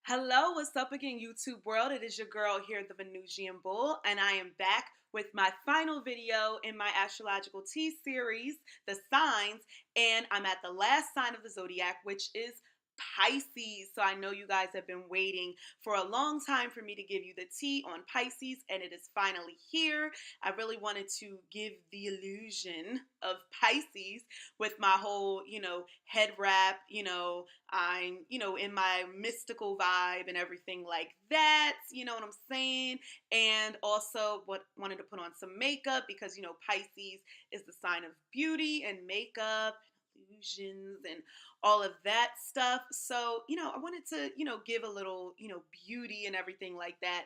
Hello, what's up again, YouTube world? It is your girl here, the Venusian Bull, and I am back with my final video in my astrological tea series, The Signs, and I'm at the last sign of the zodiac, which is Pisces. So I know you guys have been waiting for a long time for me to give you the tea on Pisces, and it is finally here. I really wanted to give the illusion of Pisces with my whole, head wrap, I'm, in my mystical vibe and everything like that. You know what I'm saying? And also wanted to put on some makeup because, Pisces is the sign of beauty and makeup, illusions and all of that stuff. So, I wanted to, give a little, beauty and everything like that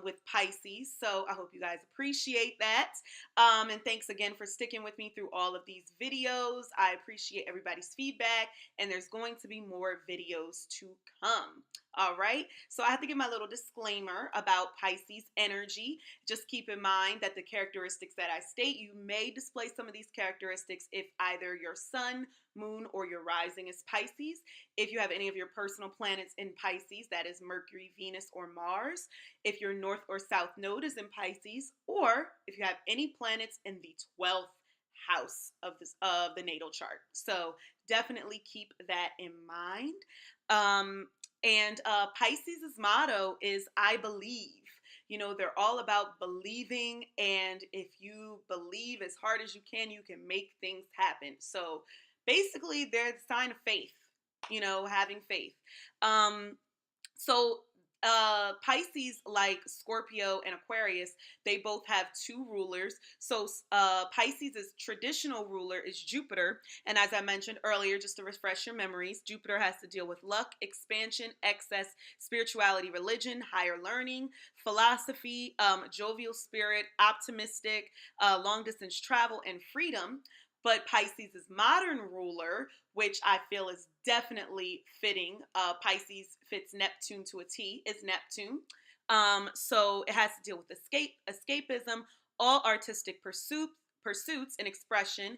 with Pisces. So I hope you guys appreciate that. And thanks again for sticking with me through all of these videos. I appreciate everybody's feedback, and there's going to be more videos to come. All right, so I have to give my little disclaimer about Pisces energy. Just keep in mind that the characteristics that I state, you may display some of these characteristics if either your sun, moon, or your rising is Pisces. If you have any of your personal planets in Pisces, that is Mercury, Venus, or Mars. If your north or south node is in Pisces, or if you have any planets in the 12th house of the natal chart. So definitely keep that in mind. And Pisces' motto is I believe. They're all about believing, and if you believe as hard as you can make things happen. So basically, they're the sign of faith, having faith. So Pisces, like Scorpio and Aquarius, they both have two rulers. So Pisces' traditional ruler is Jupiter. And as I mentioned earlier, just to refresh your memories, Jupiter has to deal with luck, expansion, excess, spirituality, religion, higher learning, philosophy, jovial spirit, optimistic, long distance travel, and freedom. But Pisces' modern ruler, which I feel is definitely fitting, Pisces fits Neptune to a T, is Neptune. So it has to deal with escapism, all artistic pursuits and expression,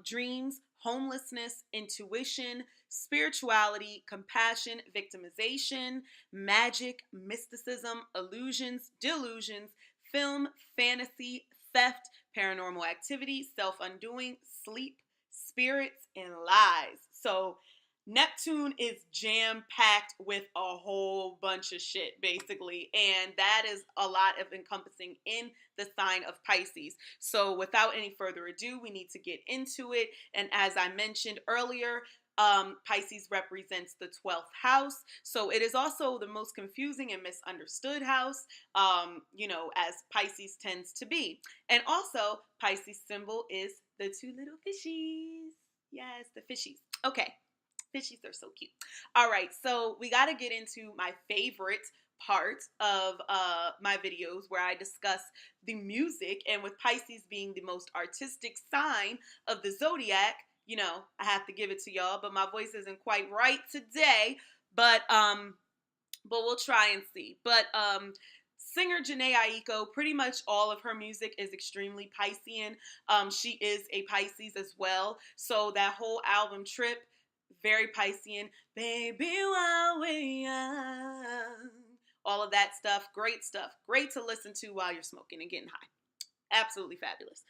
dreams, homelessness, intuition, spirituality, compassion, victimization, magic, mysticism, illusions, delusions, film, fantasy, theft, paranormal activity, self-undoing, sleep, spirits, and lies. So Neptune is jam-packed with a whole bunch of shit, basically, and that is a lot of encompassing in the sign of Pisces. So without any further ado, we need to get into it. And as I mentioned earlier, Pisces represents the 12th house. So it is also the most confusing and misunderstood house, as Pisces tends to be. And also, Pisces symbol is the two little fishies. Yes, the fishies. Okay. Fishies are so cute. All right, so we got to get into my favorite part of my videos where I discuss the music. And with Pisces being the most artistic sign of the zodiac, I have to give it to y'all, but my voice isn't quite right today. But we'll try and see. But singer Janae Aiko, pretty much all of her music is extremely Piscean. She is a Pisces as well. So that whole album Trip, very Piscean. Baby, while we're young. All of that stuff. Great stuff. Great to listen to while you're smoking and getting high. Absolutely fabulous.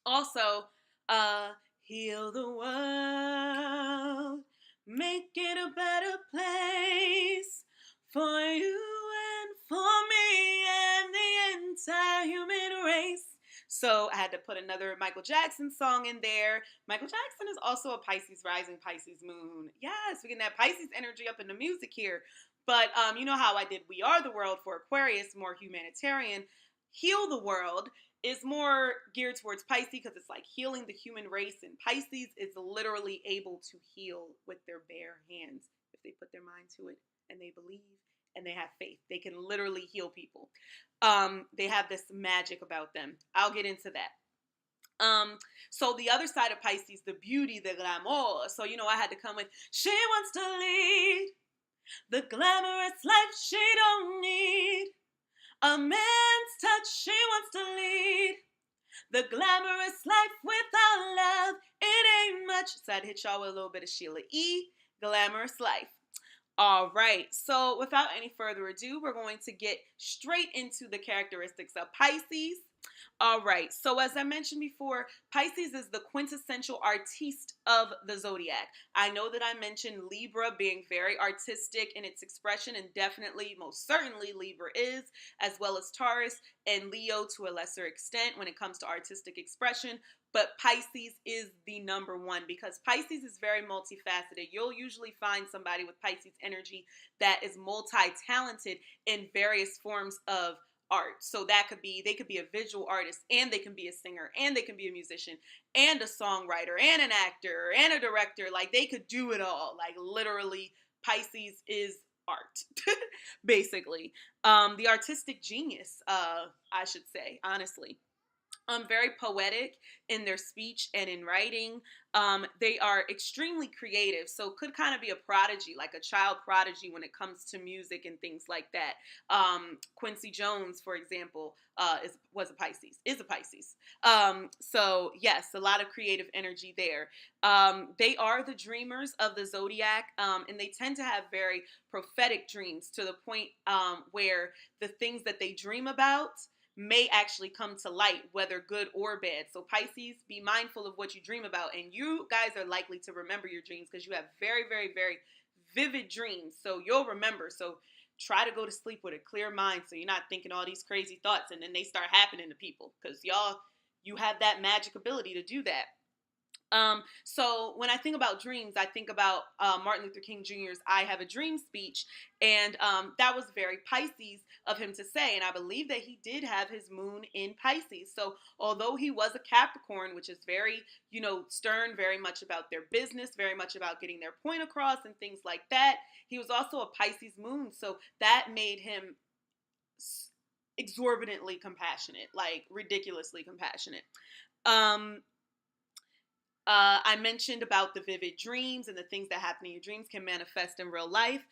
Also, heal the world. Make it a better place for you and for me and the entire human race. So I had to put another Michael Jackson song in there. Michael Jackson is also a Pisces rising, Pisces moon. Yes, we're getting that Pisces energy up in the music here. But you know how I did We Are the World for Aquarius, more humanitarian. Heal the World is more geared towards Pisces because it's like healing the human race, and Pisces is literally able to heal with their bare hands if they put their mind to it and they believe and they have faith. They can literally heal people. They have this magic about them. I'll get into that. So the other side of Pisces, the beauty, the glamour. So, I had to come with, she wants to lead the glamorous life she don't need. A man's touch, she wants to lead the glamorous life without love. It ain't much. So I'd hit y'all with a little bit of Sheila E. Glamorous Life. All right, so without any further ado, we're going to get straight into the characteristics of Pisces. All right, so as I mentioned before, Pisces is the quintessential artiste of the zodiac. I know that I mentioned Libra being very artistic in its expression, and definitely, most certainly, Libra is, as well as Taurus and Leo to a lesser extent when it comes to artistic expression. But Pisces is the number one because Pisces is very multifaceted. You'll usually find somebody with Pisces energy that is multi-talented in various forms of art. So that could be, they could be a visual artist, and they can be a singer, and they can be a musician, and a songwriter, and an actor, and a director. Like, they could do it all. Like, literally, Pisces is art, basically. The artistic genius, I should say, honestly. Very poetic in their speech and in writing. They are extremely creative, so could kind of be a prodigy, like a child prodigy when it comes to music and things like that. Quincy Jones, for example, is a Pisces. So yes, a lot of creative energy there. They are the dreamers of the zodiac, and they tend to have very prophetic dreams to the point where the things that they dream about may actually come to light, whether good or bad. So Pisces, be mindful of what you dream about, and you guys are likely to remember your dreams because you have very, very, very vivid dreams. So you'll remember. So try to go to sleep with a clear mind so you're not thinking all these crazy thoughts and then they start happening to people, because you have that magic ability to do that. So when I think about dreams, I think about Martin Luther King Jr.'s "I Have a Dream" speech, and that was very Pisces of him to say, and I believe that he did have his moon in Pisces. So although he was a Capricorn, which is very, stern, very much about their business, very much about getting their point across and things like that, he was also a Pisces moon, so that made him exorbitantly compassionate, like ridiculously compassionate. I mentioned about the vivid dreams, and the things that happen in your dreams can manifest in real life.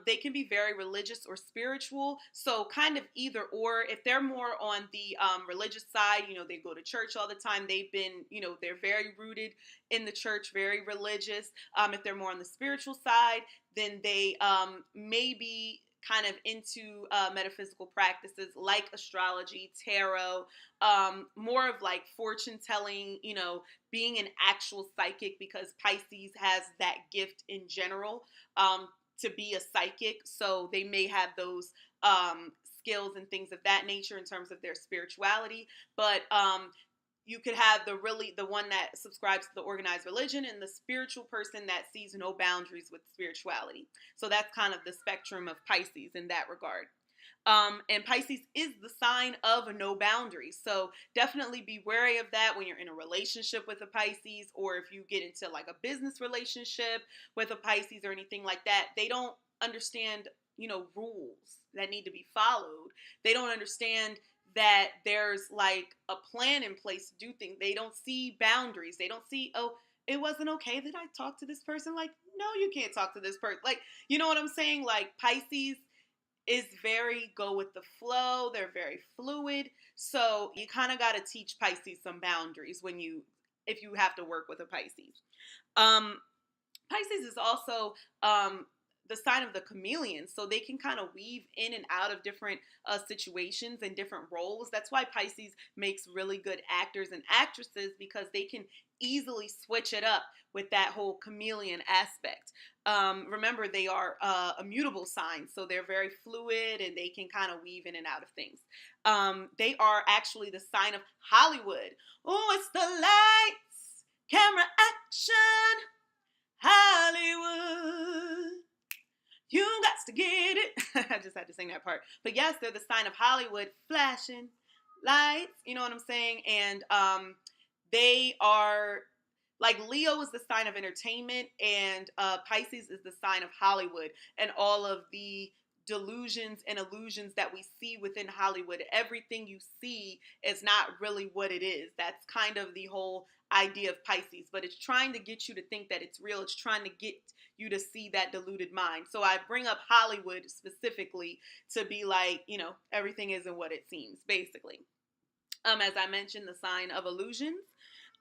They can be very religious or spiritual, so kind of either or. If they're more on the religious side, they go to church all the time. They've been, they're very rooted in the church, very religious. If they're more on the spiritual side, then they may be kind of into metaphysical practices like astrology, tarot, more of like fortune telling, being an actual psychic, because Pisces has that gift in general, to be a psychic. So they may have those skills and things of that nature in terms of their spirituality. But you could have the one that subscribes to the organized religion, and the spiritual person that sees no boundaries with spirituality. So that's kind of the spectrum of Pisces in that regard. And Pisces is the sign of no boundaries. So definitely be wary of that when you're in a relationship with a Pisces, or if you get into like a business relationship with a Pisces or anything like that. They don't understand, rules that need to be followed. They don't understand that there's like a plan in place to do things. They don't see boundaries. They don't see, oh, it wasn't okay that I talked to this person. Like, no, you can't talk to this person. Like, you know what I'm saying? Like, Pisces is very go with the flow. They're very fluid. So you kind of got to teach Pisces some boundaries if you have to work with a Pisces. Pisces is also the sign of the chameleon, so they can kind of weave in and out of different situations and different roles. That's why Pisces makes really good actors and actresses, because they can easily switch it up with that whole chameleon aspect. Remember, they are a mutable sign, so they're very fluid and they can kind of weave in and out of things. They are actually the sign of Hollywood. Oh, it's the lights, camera, action, Hollywood. You got to get it. I just had to sing that part. But yes, they're the sign of Hollywood, flashing lights. You know what I'm saying? And they are like, Leo is the sign of entertainment, and Pisces is the sign of Hollywood, and all of the delusions and illusions that we see within Hollywood. Everything you see is not really what it is. That's kind of the whole idea of Pisces, but it's trying to get you to think that it's real. It's trying to get you to see that deluded mind. So I bring up Hollywood specifically to be like, everything isn't what it seems, basically. As I mentioned, the sign of illusions.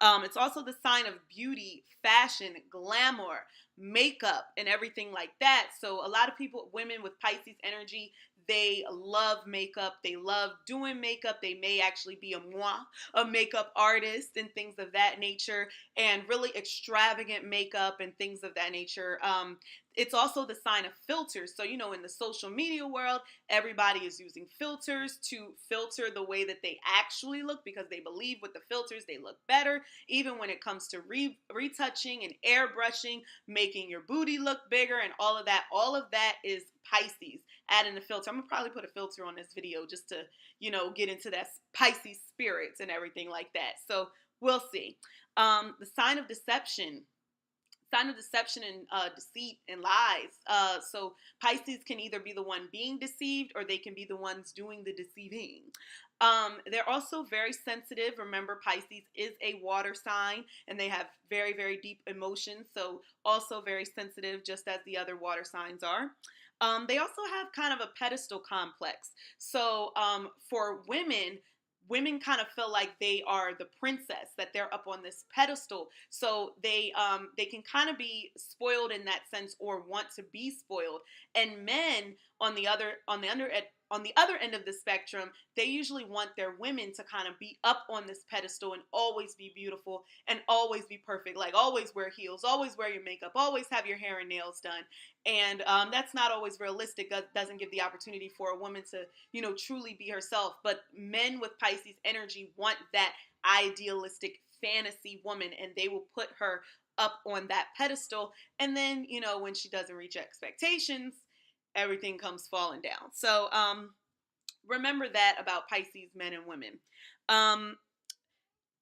It's also the sign of beauty, fashion, glamour, makeup, and everything like that. So a lot of people, women with Pisces energy, they love makeup. They love doing makeup. They may actually be a makeup artist and things of that nature, and really extravagant makeup and things of that nature. It's also the sign of filters. So, in the social media world, everybody is using filters to filter the way that they actually look because they believe with the filters they look better. Even when it comes to retouching and airbrushing, making your booty look bigger and all of that is Pisces. Adding a filter. I'm gonna probably put a filter on this video just to, get into that Pisces spirits and everything like that. So we'll see. The sign of deception and deceit and lies. So Pisces can either be the one being deceived or they can be the ones doing the deceiving. They're also very sensitive. Remember, Pisces is a water sign and they have very, very deep emotions. So also very sensitive, just as the other water signs are. They also have kind of a pedestal complex. So for women kind of feel like they are the princess, that they're up on this pedestal. So they can kind of be spoiled in that sense or want to be spoiled. And men on the other end of the spectrum, they usually want their women to kind of be up on this pedestal and always be beautiful and always be perfect. Like always wear heels, always wear your makeup, always have your hair and nails done. And that's not always realistic. Doesn't give the opportunity for a woman to, truly be herself. But men with Pisces energy want that idealistic fantasy woman, and they will put her up on that pedestal. And then, when she doesn't reach expectations, everything comes falling down. So remember that about Pisces men and women.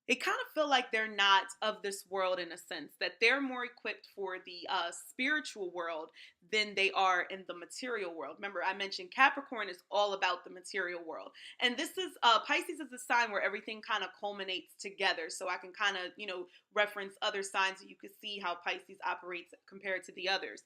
They kind of feel like they're not of this world in a sense, that they're more equipped for the spiritual world than they are in the material world. Remember, I mentioned Capricorn is all about the material world. And this is, Pisces is a sign where everything kind of culminates together. So I can kind of, reference other signs so you can see how Pisces operates compared to the others.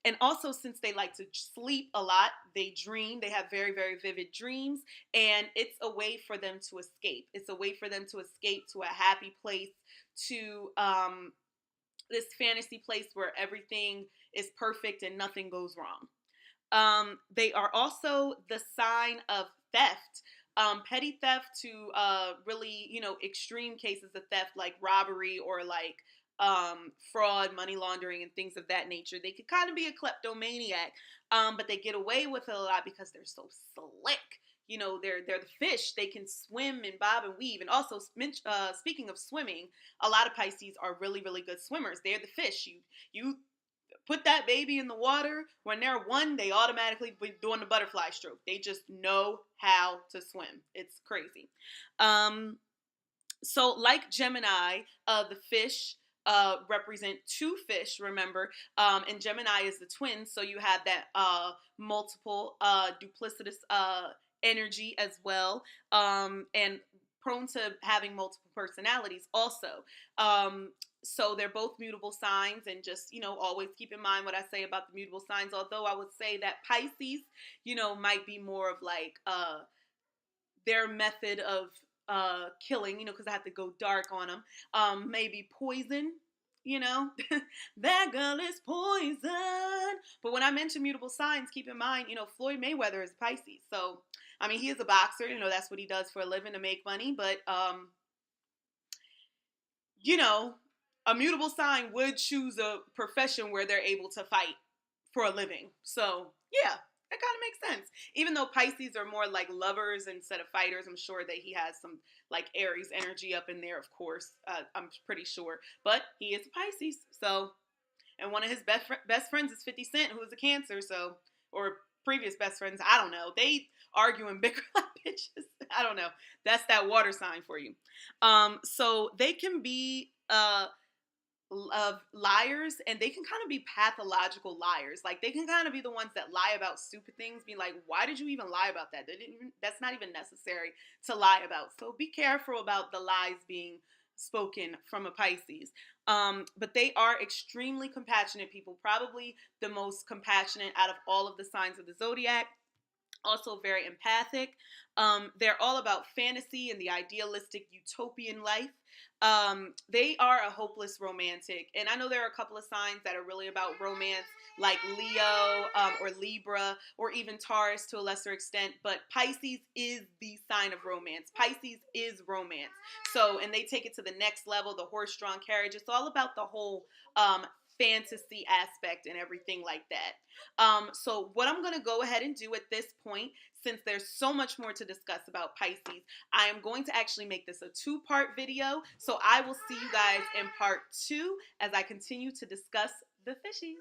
And also, since they like to sleep a lot, they dream. They have very, very vivid dreams. And it's a way for them to escape. It's a way for them to escape to a happy place, to this fantasy place where everything is perfect and nothing goes wrong. They are also the sign of theft. Petty theft to really, extreme cases of theft like robbery or like fraud, money laundering, and things of that nature. They could kind of be a kleptomaniac, but they get away with it a lot because they're so slick. They're the fish. They can swim and bob and weave. And also, speaking of swimming, a lot of Pisces are really, really good swimmers. They're the fish. You put that baby in the water, when they're one, they automatically be doing the butterfly stroke. They just know how to swim. It's crazy. So like Gemini, the fish represent two fish, remember, and Gemini is the twin, so you have that multiple duplicitous energy as well, and prone to having multiple personalities also. So they're both mutable signs, and just, always keep in mind what I say about the mutable signs, although I would say that Pisces, might be more of like their method of killing, because I have to go dark on them. Maybe poison, that girl is poison. But when I mention mutable signs, keep in mind, Floyd Mayweather is Pisces. So, I mean, he is a boxer, that's what he does for a living to make money. But, a mutable sign would choose a profession where they're able to fight for a living. So, yeah. That kind of makes sense. Even though Pisces are more like lovers instead of fighters, I'm sure that he has some like Aries energy up in there, of course. I'm pretty sure. But he is a Pisces. So, and one of his best friends is 50 Cent, who is a Cancer. So, or previous best friends, I don't know. They argue and bicker like bitches. I don't know. That's that water sign for you. So they can be of liars, and they can kind of be pathological liars. Like they can kind of be the ones that lie about stupid things, be like, why did you even lie about that? That's not even necessary to lie about. So be careful about the lies being spoken from a Pisces. But they are extremely compassionate people, probably the most compassionate out of all of the signs of the zodiac. Also very empathic. They're all about fantasy and the idealistic utopian life. They are a hopeless romantic. And I know there are a couple of signs that are really about romance, like Leo or Libra or even Taurus to a lesser extent. But Pisces is the sign of romance. Pisces is romance. So, and they take it to the next level, the horse-drawn carriage. It's all about the whole fantasy aspect and everything like that. So what I'm going to go ahead and do at this point, since there's so much more to discuss about Pisces, I am going to actually make this a 2-part video. So I will see you guys in part 2 as I continue to discuss the fishies.